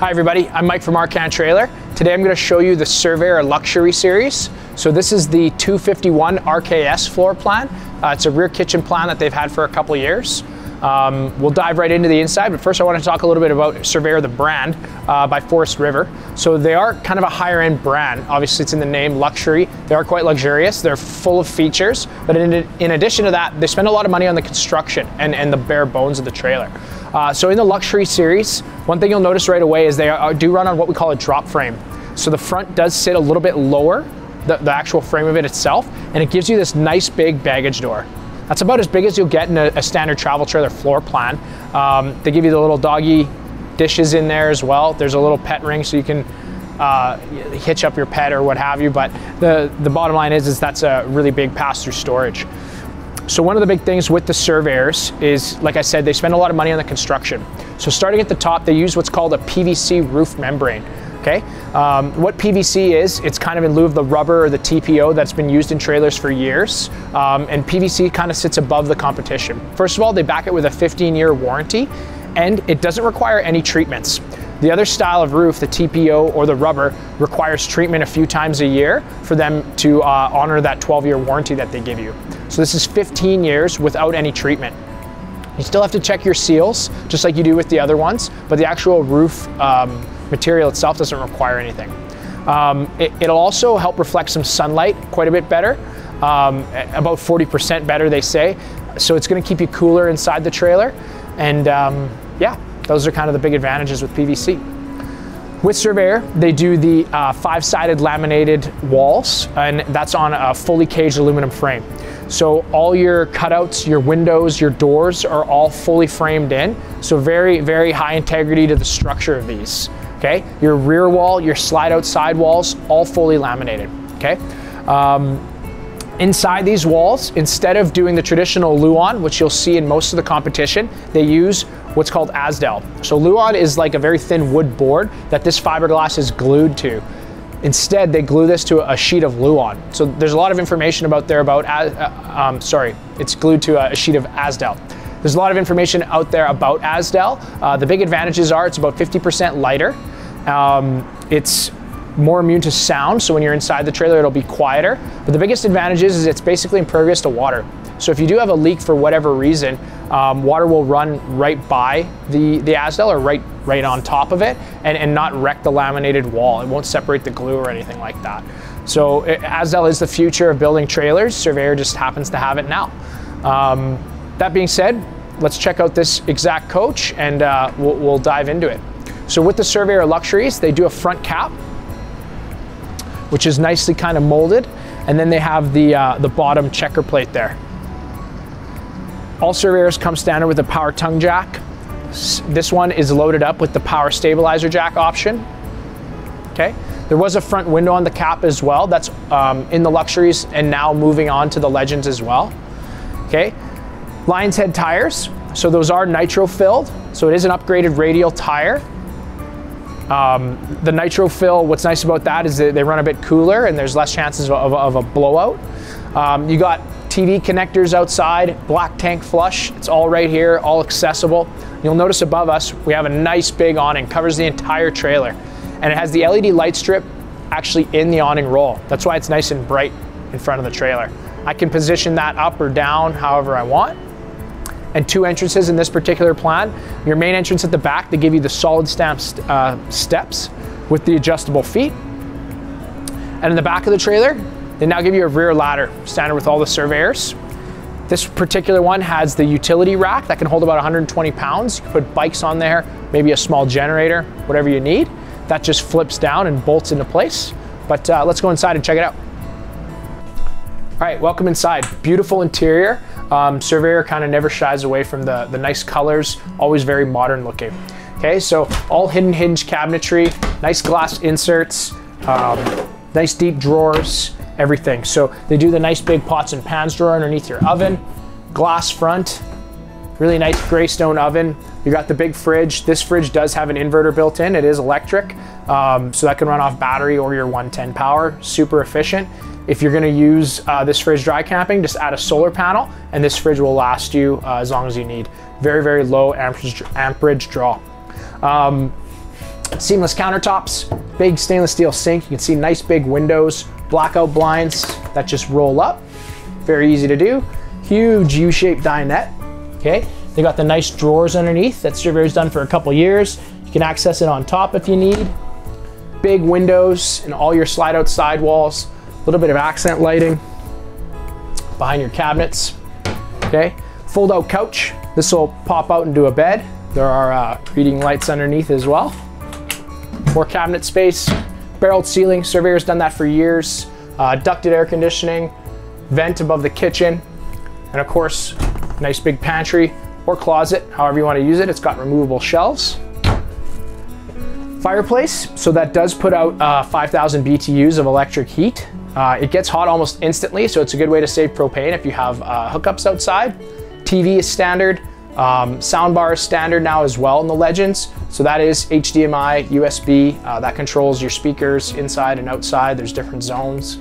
Hi everybody, I'm Mike from Arcan Trailer. Today I'm going to show you the Surveyor Luxury Series. So this is the 251 RKS floor plan. It's a rear kitchen plan that they've had for a couple of years. We'll dive right into the inside, but first I want to talk a little bit about Surveyor, the brand, by Forest River. So they are kind of a higher end brand. Obviously it's in the name, luxury. They are quite luxurious. They're full of features, but in addition to that, they spend a lot of money on the construction and the bare bones of the trailer. So in the luxury series, one thing you'll notice right away is they do run on what we call a drop frame. So the front does sit a little bit lower, the actual frame of it itself, and it gives you this nice big baggage door. That's about as big as you'll get in a standard travel trailer floor plan. They give you the little doggy dishes in there as well. There's a little pet ring so you can hitch up your pet or what have you, but the bottom line is that's a really big pass-through storage. So one of the big things with the Surveyors is, like I said, they spend a lot of money on the construction. So starting at the top, they use what's called a Pvc roof membrane. Okay, what PVC is, it's kind of in lieu of the rubber or the TPO that's been used in trailers for years, and PVC kind of sits above the competition. First of all, they back it with a 15-year warranty, and it doesn't require any treatments. The other style of roof, the TPO or the rubber, requires treatment a few times a year for them to honor that 12-year warranty that they give you. So this is 15 years without any treatment. You still have to check your seals, just like you do with the other ones, but the actual roof material itself doesn't require anything. It'll also help reflect some sunlight quite a bit better, about 40% better they say. So it's going to keep you cooler inside the trailer, and yeah, those are kind of the big advantages with PVC. With Surveyor, they do the 5-sided laminated walls, and that's on a fully caged aluminum frame. So all your cutouts, your windows, your doors are all fully framed in. So very, very high integrity to the structure of these. Okay, your rear wall, your slide out side walls, all fully laminated. Okay, inside these walls, instead of doing the traditional Luan, which you'll see in most of the competition, they use what's called Azdel. So Luan is like a very thin wood board that this fiberglass is glued to. Instead, they glue this to a sheet of Luan. So there's a lot of information about there about, it's glued to a sheet of Azdel. There's a lot of information out there about Azdel. The big advantages are it's about 50% lighter. It's more immune to sound, so when you're inside the trailer, it'll be quieter. But the biggest advantage is it's basically impervious to water. So if you do have a leak for whatever reason, water will run right by the Azdel or right on top of it and not wreck the laminated wall. It won't separate the glue or anything like that. So Azdel is the future of building trailers. Surveyor just happens to have it now. That being said, let's check out this exact coach and we'll dive into it. So with the Surveyor Luxuries, they do a front cap, which is nicely kind of molded, and then they have the bottom checker plate there. All Surveyors come standard with a power tongue jack. This one is loaded up with the power stabilizer jack option. Okay, there was a front window on the cap as well. That's in the Luxuries and now moving on to the Legends as well. Okay, Lion's Head tires. So those are nitro filled. So it is an upgraded radial tire. The nitro fill, what's nice about that is that they run a bit cooler and there's less chances of a blowout. You got TV connectors outside, black tank flush. It's all right here, all accessible. You'll notice above us, we have a nice big awning, covers the entire trailer. And it has the LED light strip actually in the awning roll. That's why it's nice and bright in front of the trailer. I can position that up or down however I want. And 2 entrances in this particular plan. Your main entrance at the back, they give you the solid stamp steps with the adjustable feet. And in the back of the trailer, they now give you a rear ladder, standard with all the Surveyors. This particular one has the utility rack that can hold about 120 pounds. You can put bikes on there, maybe a small generator, whatever you need. That just flips down and bolts into place. But let's go inside and check it out. All right, welcome inside. Beautiful interior. Surveyor kind of never shies away from the nice colors, always very modern looking. Okay, so all hidden hinge cabinetry, nice glass inserts, nice deep drawers, everything. So they do the nice big pots and pans drawer underneath your oven, glass front, really nice gray stone oven. You got the big fridge. This fridge does have an inverter built in. It is electric, so that can run off battery or your 110 power, super efficient. If you're gonna use this fridge dry camping, just add a solar panel and this fridge will last you as long as you need. Very, very low amperage draw. Seamless countertops, big stainless steel sink. You can see nice big windows, blackout blinds that just roll up. Very easy to do. Huge U-shaped dinette, okay? They got the nice drawers underneath that Surveyor's done for a couple years. You can access it on top if you need. Big windows in all your slide out sidewalls. A little bit of accent lighting behind your cabinets, okay? Fold out couch. This will pop out into a bed. There are reading lights underneath as well. More cabinet space. Barreled ceiling. Surveyor's done that for years. Ducted air conditioning. Vent above the kitchen. And of course, nice big pantry or closet, however you want to use it. It's got removable shelves. Fireplace, so that does put out 5,000 BTUs of electric heat. It gets hot almost instantly, so it's a good way to save propane if you have hookups outside. TV is standard. Soundbar is standard now as well in the Legends. So that is HDMI, USB, that controls your speakers inside and outside. There's different zones,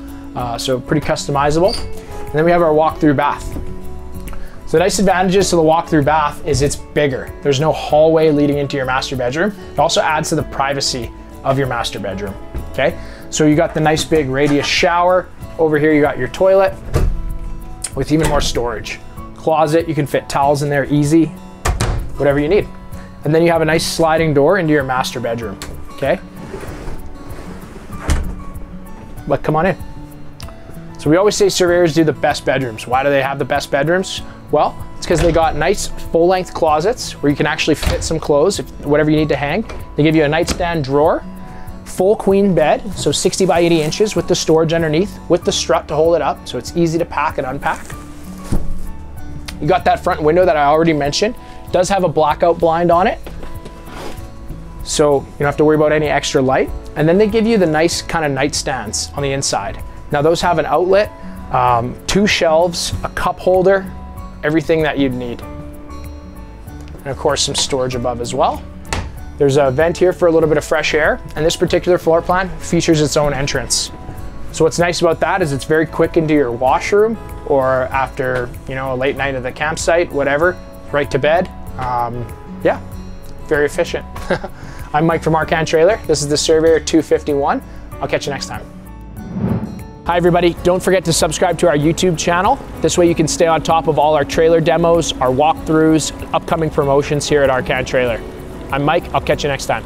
so pretty customizable. And then we have our walk-through bath. So the nice advantages to the walk-through bath is it's bigger. There's no hallway leading into your master bedroom. It also adds to the privacy of your master bedroom, okay? So you got the nice big radius shower. Over here you got your toilet with even more storage. Closet, you can fit towels in there easy, whatever you need. And then you have a nice sliding door into your master bedroom, okay? But come on in. So we always say Surveyors do the best bedrooms. Why do they have the best bedrooms? Well, it's because they got nice full-length closets where you can actually fit some clothes, whatever you need to hang. They give you a nightstand drawer, full queen bed, so 60 by 80 inches with the storage underneath, with the strut to hold it up, so it's easy to pack and unpack. You got that front window that I already mentioned. It does have a blackout blind on it, so you don't have to worry about any extra light. And then they give you the nice kind of nightstands on the inside. Now those have an outlet, 2 shelves, a cup holder, everything that you'd need. And of course some storage above as well. There's a vent here for a little bit of fresh air, and this particular floor plan features its own entrance. So what's nice about that is it's very quick into your washroom, or after, you know, a late night at the campsite, whatever, right to bed. Yeah, very efficient. I'm Mike from Arcan Trailer. This is the Surveyor 251. I'll catch you next time. Hi everybody, don't forget to subscribe to our YouTube channel. This way you can stay on top of all our trailer demos, our walkthroughs, upcoming promotions here at Arcan Trailer. I'm Mike, I'll catch you next time.